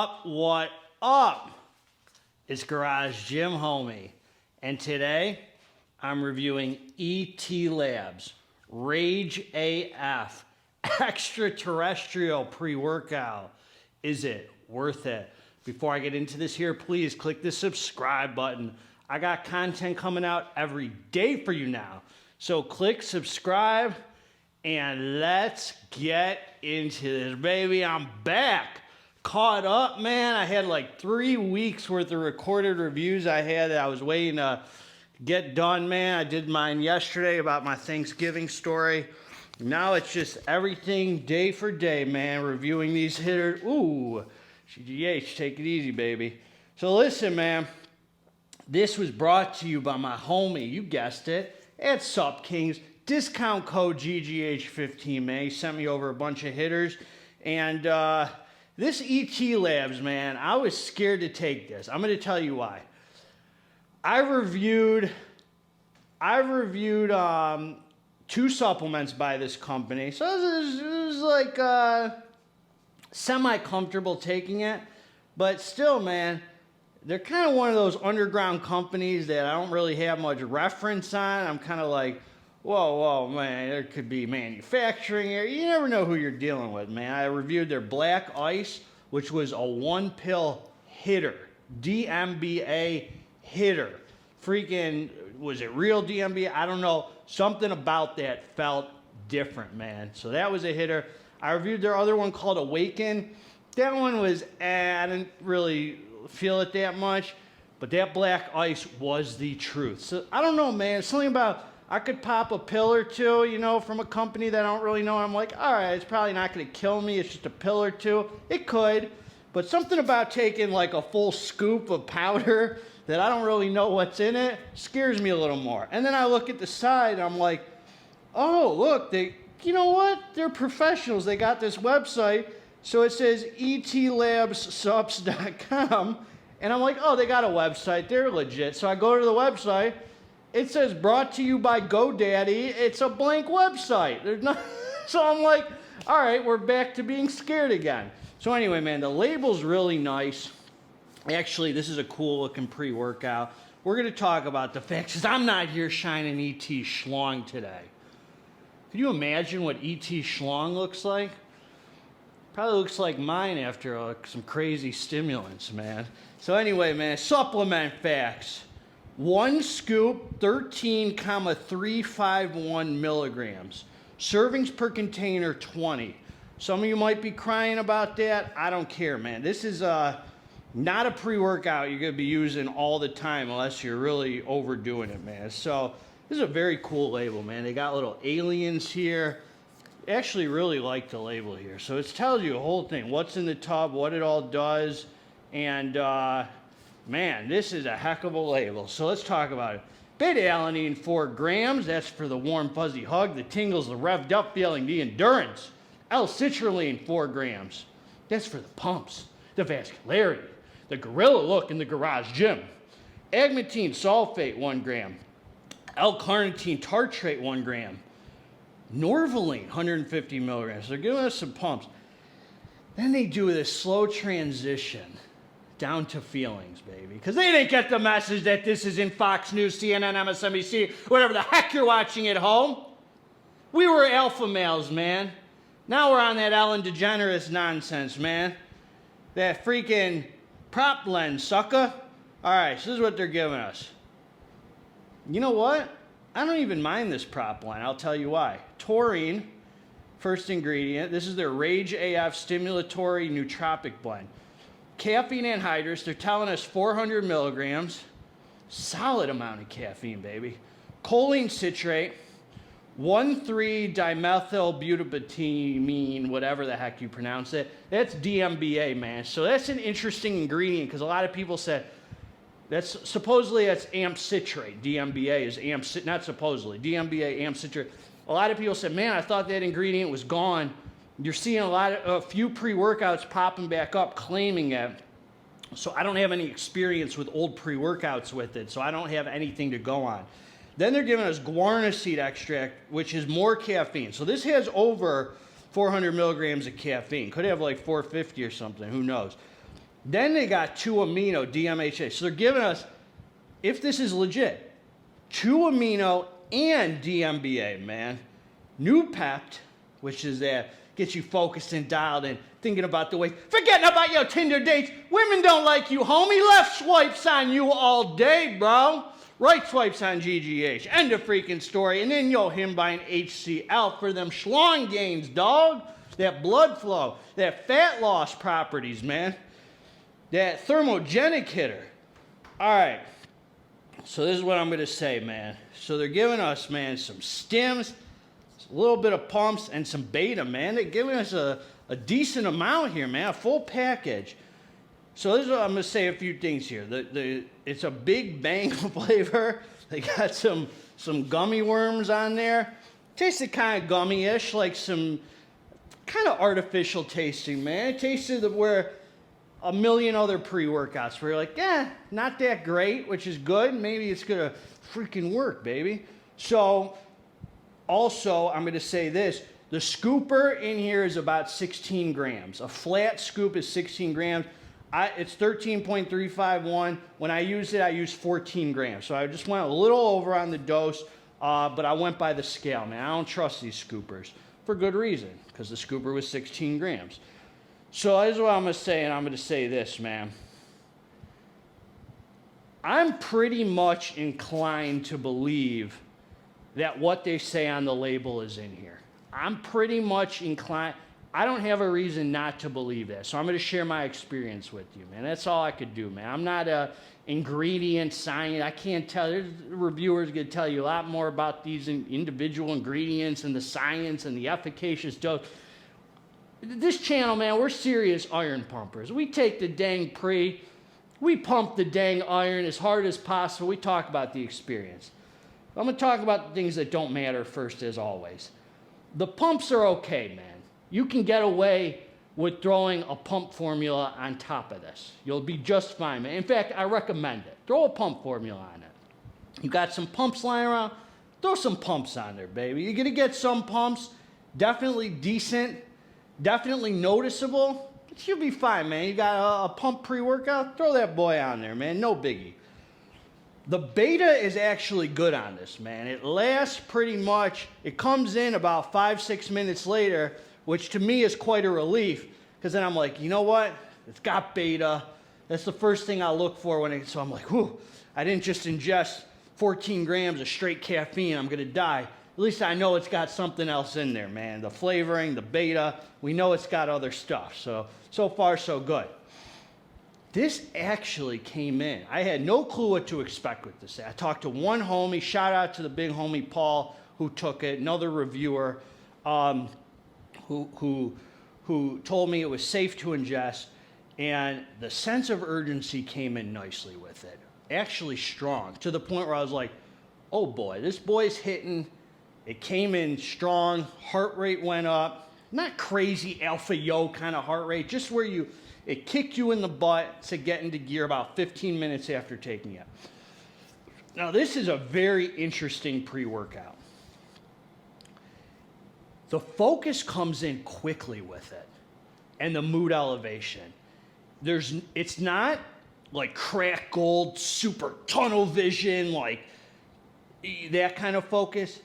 up? What up? It's Garage Gym Homie, and today I'm reviewing Labz Rage AF Extraterrestrial Pre-Workout. Is it worth it? Before I get into this here, please click the subscribe button. I got content coming out every day for you now. So click subscribe and let's get into this, baby. I'm back. Caught up, man. I had like 3 weeks worth of recorded reviews I was waiting to get done, man. I did mine yesterday about my Thanksgiving story. Now it's just everything day for day, man, reviewing these hitters. Ooh, GGH, take it easy, baby. So listen, man, this was brought to you by my homie, you guessed it, at Sup Kings. Discount code GGH15, man. He sent me over a bunch of hitters. And this Labz, man, I was scared to take this. I'm going to tell you why. I reviewed 2 supplements by this company. So it was like semi-comfortable taking it. But still, man, they're kind of one of those underground companies that I don't really have much reference on. I'm kind of like, whoa, man, there could be manufacturing here. You never know who you're dealing with, man. I reviewed their Black Ice, which was a 1-pill hitter. DMBA hitter. Freaking, was it real DMBA? I don't know. Something about that felt different, man. So that was a hitter. I reviewed their other one called Awaken. That one was, I didn't really feel it that much. But that Black Ice was the truth. So I don't know, man. Something about, I could pop a pill or two, you know, from a company that I don't really know. I'm like, all right, it's probably not going to kill me. It's just a pill or two. It could. But something about taking like a full scoop of powder that I don't really know what's in it scares me a little more. And then I look at the side, and I'm like, oh, look, you know what? They're professionals. They got this website. So it says etlabssups.com. And I'm like, oh, they got a website. They're legit. So I go to the website. It says brought to you by GoDaddy. It's a blank website. There's not. So I'm like, all right, we're back to being scared again. So anyway, man, the label's really nice. Actually, this is a cool looking pre-workout. We're going to talk about the facts, because I'm not here shining ET Schlong today. Can you imagine what ET Schlong looks like? Probably looks like mine after some crazy stimulants, man. So anyway, man, supplement facts. 1 scoop, 13,351 milligrams. Servings per container, 20. Some of you might be crying about that. I don't care, man. This is not a pre-workout you're going to be using all the time unless you're really overdoing it, man. So this is a very cool label, man. They got little aliens here. I actually really like the label here. So it tells you the whole thing, what's in the tub, what it all does, and man, this is a heck of a label. So let's talk about it. Beta-alanine, 4 grams. That's for the warm, fuzzy hug, the tingles, the revved up feeling, the endurance. L-citrulline, 4 grams. That's for the pumps, the vascularity, the gorilla look in the garage gym. Agmatine sulfate, 1 gram. L-carnitine tartrate, 1 gram. Norvaline, 150 milligrams. They're giving us some pumps. Then they do this slow transition down to feelings, baby. Because they didn't get the message that this is in Fox News, CNN, MSNBC, whatever the heck you're watching at home. We were alpha males, man. Now we're on that Ellen DeGeneres nonsense, man. That freaking prop lens, sucker. All right, so this is what they're giving us. You know what? I don't even mind this prop line. I'll tell you why. Taurine, first ingredient. This is their Rage AF Stimulatory Nootropic Blend. Caffeine anhydrous, they're telling us 400 milligrams. Solid amount of caffeine, baby. Choline citrate, 1,3-dimethylbutyramine, whatever the heck you pronounce it. That's DMBA, man. So that's an interesting ingredient, because a lot of people said, supposedly that's amp citrate. DMBA is not supposedly. DMBA, amp citrate. A lot of people said, man, I thought that ingredient was gone. You're seeing a few pre-workouts popping back up claiming it. So I don't have any experience with old pre-workouts with it, so I don't have anything to go on. Then they're giving us guarana seed extract, which is more caffeine. So this has over 400 milligrams of caffeine. Could have like 450 or something, who knows. Then they got 2-amino DMHA. So they're giving us, if this is legit, 2-amino and DMBA, man. New Pept, which is that gets you focused and dialed in, thinking about the way, forgetting about your Tinder dates. Women don't like you, homie. Left swipes on you all day, bro. Right swipes on GGH. End of freaking story. And then him buying HCl for them schlong gains, dog. That blood flow, that fat loss properties, man. That thermogenic hitter. All right. So this is what I'm going to say, man. So they're giving us, man, some stims, a little bit of pumps, and some beta, man. They're giving us a decent amount here, man, a full package. So this is what I'm going to say a few things here. It's a big bang flavor. They got some gummy worms on there. Tasted kind of gummy-ish, like some kind of artificial tasting, man. It tasted where a million other pre-workouts where you're like, not that great, which is good. Maybe it's going to freaking work, baby. So also, I'm going to say this. The scooper in here is about 16 grams. A flat scoop is 16 grams. It's 13.351. When I used it, I used 14 grams. So I just went a little over on the dose, but I went by the scale, man. I don't trust these scoopers for good reason, because the scooper was 16 grams. So this is what I'm going to say, and I'm going to say this, man. I'm pretty much inclined to believe that what they say on the label is in here. I'm pretty much inclined. I don't have a reason not to believe that. So I'm going to share my experience with you, man. That's all I could do, man. I'm not a ingredient scientist. I can't tell. There's reviewers going to tell you a lot more about these individual ingredients and the science and the efficacious dose. This channel, man, we're serious iron pumpers. We take the dang we pump the dang iron as hard as possible. We talk about the experience. I'm going to talk about the things that don't matter first, as always. The pumps are okay, man. You can get away with throwing a pump formula on top of this. You'll be just fine, man. In fact, I recommend it. Throw a pump formula on it. You got some pumps lying around? Throw some pumps on there, baby. You're going to get some pumps, definitely decent, definitely noticeable. You'll be fine, man. You got a pump pre-workout? Throw that boy on there, man. No biggie. The beta is actually good on this, man. It lasts pretty much, it comes in about 5-6 minutes later, which to me is quite a relief, because then I'm like, you know what? It's got beta. That's the first thing I look for so I'm like, whew, I didn't just ingest 14 grams of straight caffeine. I'm going to die. At least I know it's got something else in there, man. The flavoring, the beta, we know it's got other stuff. So far, so good. This actually came in. I had no clue what to expect with this. I talked to one homie. Shout out to the big homie Paul who took it. Another reviewer who told me it was safe to ingest, and the sense of urgency came in nicely with it. Actually strong, to the point where I was like, oh boy, this boy's hitting. It came in strong. Heart rate went up. Not crazy alpha yo kind of heart rate, just where it kicked you in the butt to get into gear about 15 minutes after taking it. Now, this is a very interesting pre-workout. The focus comes in quickly with it, and the mood elevation. It's not like crack gold, super tunnel vision, like that kind of focus.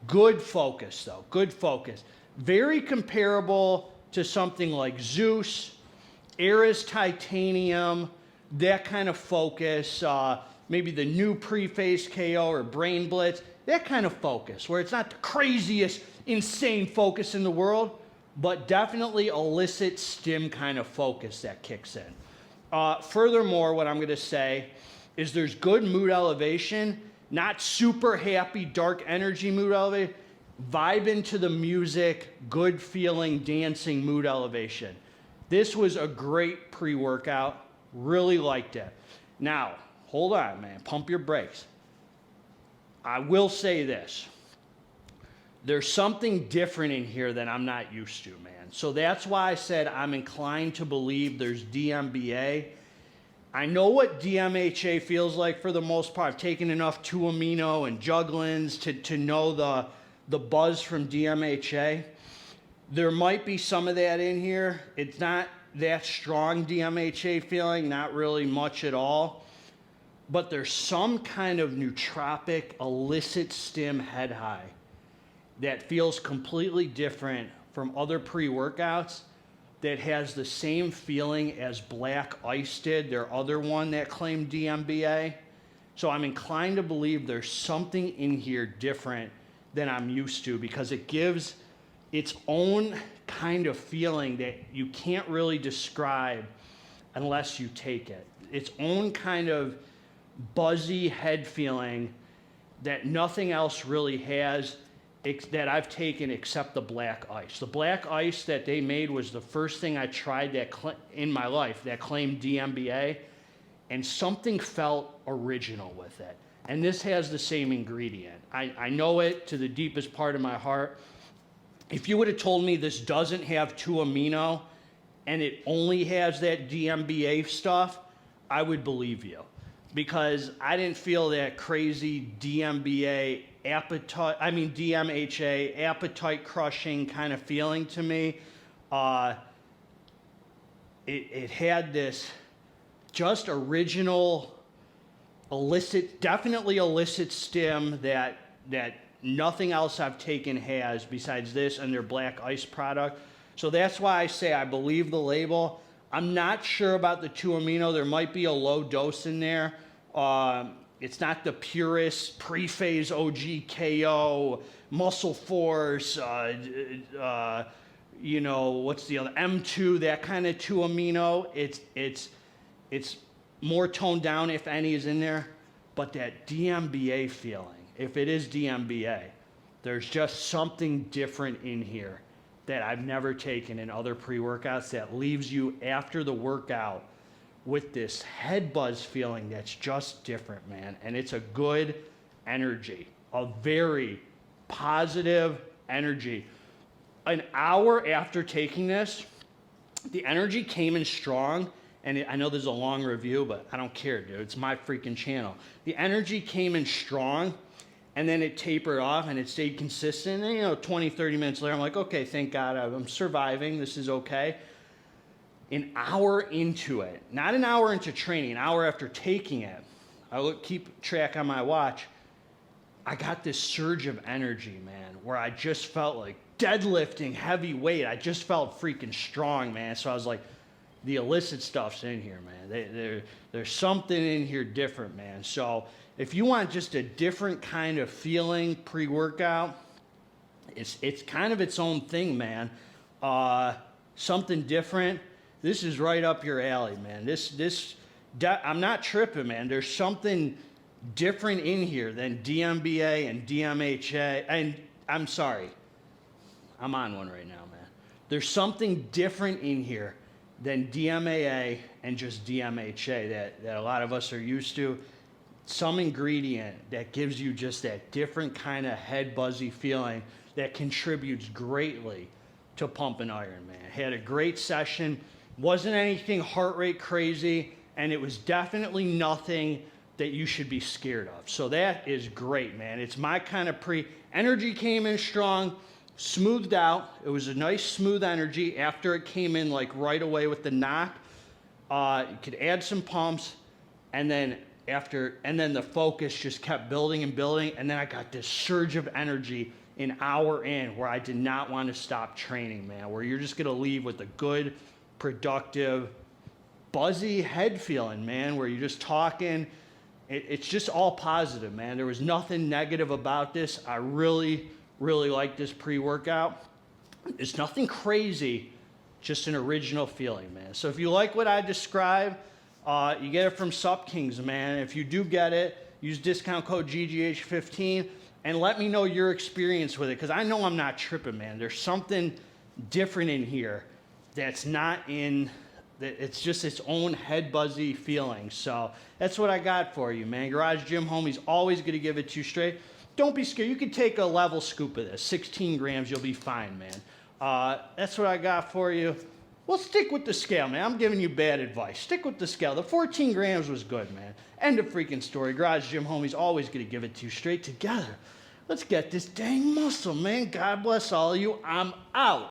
Good focus, though. Good focus. Very comparable to something like Zeus, Era's Titanium, that kind of focus, maybe the new pre-phase KO or Brain Blitz, that kind of focus, where it's not the craziest, insane focus in the world, but definitely illicit stim kind of focus that kicks in. Furthermore, what I'm going to say is there's good mood elevation, not super happy, dark energy mood elevation, vibing to the music, good feeling, dancing mood elevation. This was a great pre-workout. Really liked it. Now, hold on, man. Pump your brakes. I will say this. There's something different in here that I'm not used to, man. So that's why I said I'm inclined to believe there's DMBA. I know what DMHA feels like for the most part. I've taken enough 2-amino and Juglins to know the buzz from DMHA. There might be some of that in here. It's not, that strong DMHA feeling, not really much at all. But there's some kind of nootropic illicit stim head high that feels completely different from other pre-workouts, that has the same feeling as Black Ice did, their other one that claimed DMBA. So I'm inclined to believe there's something in here different than I'm used to, because it gives its own kind of feeling that you can't really describe unless you take it. Its own kind of buzzy head feeling that nothing else really has that I've taken except the Black Ice. The Black Ice that they made was the first thing I tried that in my life that claimed DMBA, and something felt original with it. And this has the same ingredient. I know it to the deepest part of my heart. If you would have told me this doesn't have 2-amino and it only has that DMBA stuff, I would believe you. Because I didn't feel that crazy DMHA appetite crushing kind of feeling to me. It had this just original definitely illicit stim that nothing else I've taken has besides this and their Black Ice product. So that's why I say I believe the label. I'm not sure about the 2-amino. There might be a low dose in there. It's not the purest pre-phase OGKO, muscle force, you know, what's the other, M2, that kind of 2-amino. It's more toned down, if any is in there. But that DMBA feeling, if it is DMBA, there's just something different in here that I've never taken in other pre-workouts that leaves you after the workout with this head buzz feeling that's just different, man. And it's a good energy, a very positive energy. An hour after taking this, the energy came in strong. And I know there's a long review, but I don't care, dude. It's my freaking channel. The energy came in strong, and then it tapered off, and it stayed consistent. And, you know, 20, 30 minutes later, I'm like, okay, thank God I'm surviving. This is okay. An hour into it, not an hour into training, an hour after taking it, keep track on my watch, I got this surge of energy, man, where I just felt like deadlifting heavy weight. I just felt freaking strong, man. So I was like, the illicit stuff's in here, man. There's something in here different, man. So if you want just a different kind of feeling pre-workout, it's kind of its own thing, man. Something different. This is right up your alley, man. I'm not tripping, man. There's something different in here than DMBA and DMHA. And I'm sorry, I'm on one right now, man. There's something different in here than DMAA and just DMHA that a lot of us are used to. Some ingredient that gives you just that different kind of head buzzy feeling that contributes greatly to pumping iron, man. Had a great session. Wasn't anything heart rate crazy, and it was definitely nothing that you should be scared of. So that is great, man. It's my kind of energy came in strong, smoothed out. It was a nice smooth energy after it came in like right away with the knock. You could add some pumps, and then the focus just kept building and building, and then I got this surge of energy an hour in where I did not want to stop training, man, where you're just gonna leave with a good, productive, buzzy head feeling, man, where you're just talking. It's just all positive, man. There was nothing negative about this. I really, really like this pre-workout. It's nothing crazy, just an original feeling, man. So if you like what I described, you get it from Sup Kings, man. If you do get it, use discount code GGH15 and let me know your experience with it, because I know I'm not tripping, man. There's something different in here that's not in, that it's just its own head buzzy feeling. So that's what I got for you, man. Garage Gym Homie's always going to give it to you straight. Don't be scared. You can take a level scoop of this. 16 grams, you'll be fine, man. That's what I got for you. Well, stick with the scale, man. I'm giving you bad advice. Stick with the scale. The 14 grams was good, man. End of freaking story. Garage Gym Homie's always going to give it to you straight together. Let's get this dang muscle, man. God bless all of you. I'm out.